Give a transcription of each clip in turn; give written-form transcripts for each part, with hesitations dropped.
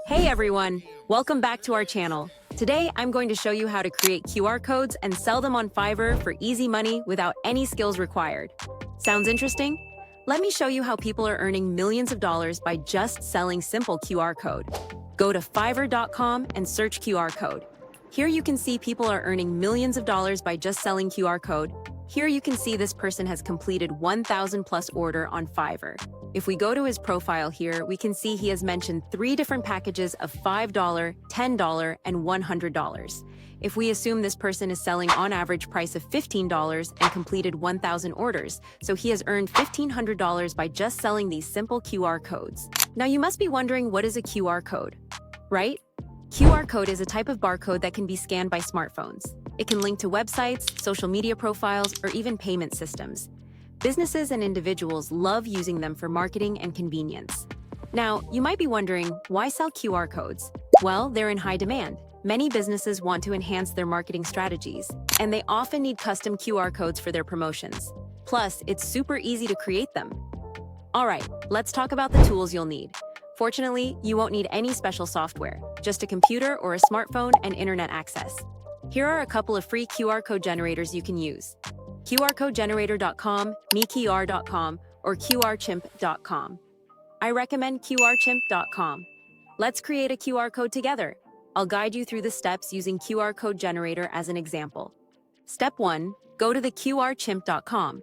Hey everyone, welcome back to our channel. Today I'm going to show you how to create QR codes and sell them on Fiverr for easy money without any skills required. Sounds interesting? Let me show you how people are earning millions of dollars by just selling simple QR code. Go to fiverr.com and search QR code. Here you can see people are earning millions of dollars by just selling QR code. Here you can see this person has completed 1,000 plus order on Fiverr. If we go to his profile here, we can see he has mentioned 3 different packages of $5, $10, and $100. If we assume this person is selling on average price of $15 and completed 1,000 orders, so he has earned $1,500 by just selling these simple QR codes. Now you must be wondering, what is a QR code, right? QR code is a type of barcode that can be scanned by smartphones. It can link to websites, social media profiles, or even payment systems. Businesses and individuals love using them for marketing and convenience. Now, you might be wondering, why sell QR codes? Well, they're in high demand. Many businesses want to enhance their marketing strategies, and they often need custom QR codes for their promotions. Plus, it's super easy to create them. All right, let's talk about the tools you'll need. Fortunately, you won't need any special software, just a computer or a smartphone and internet access. Here are a couple of free QR code generators you can use: qrcodegenerator.com, meqr.com, or qrchimp.com. I recommend qrchimp.com. Let's create a QR code together. I'll guide you through the steps using QR code generator as an example. Step 1, go to the qrchimp.com.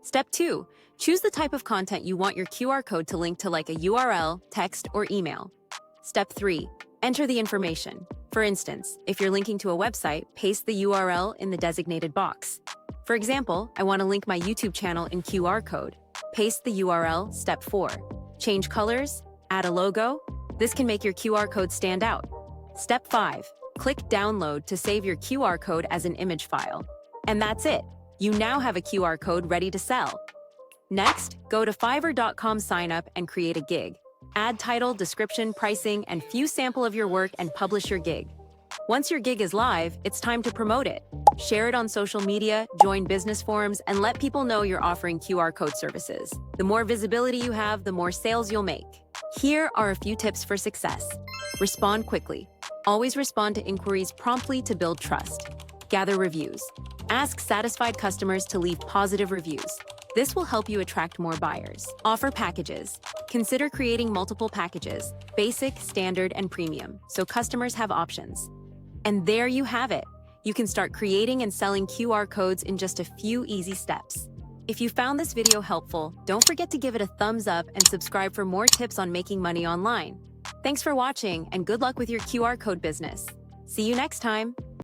Step 2, choose the type of content you want your QR code to link to, like a URL, text, or email. Step 3, enter the information. For instance, if you're linking to a website, paste the URL in the designated box. For example, I want to link my YouTube channel in QR code. Paste the URL. Step 4, change colors, add a logo. This can make your QR code stand out. Step 5, click download to save your QR code as an image file. And that's it. You now have a QR code ready to sell. Next, go to fiverr.com, sign up, and create a gig. Add title, description, pricing, and few sample of your work and publish your gig. Once your gig is live, it's time to promote it. Share it on social media, join business forums, and let people know you're offering QR code services. The more visibility you have, the more sales you'll make. Here are a few tips for success. Respond quickly. Always respond to inquiries promptly to build trust. Gather reviews. Ask satisfied customers to leave positive reviews. This will help you attract more buyers. Offer packages. Consider creating multiple packages, basic, standard, and premium, so customers have options. And there you have it. You can start creating and selling QR codes in just a few easy steps. If you found this video helpful, don't forget to give it a thumbs up and subscribe for more tips on making money online. Thanks for watching, and good luck with your QR code business. See you next time.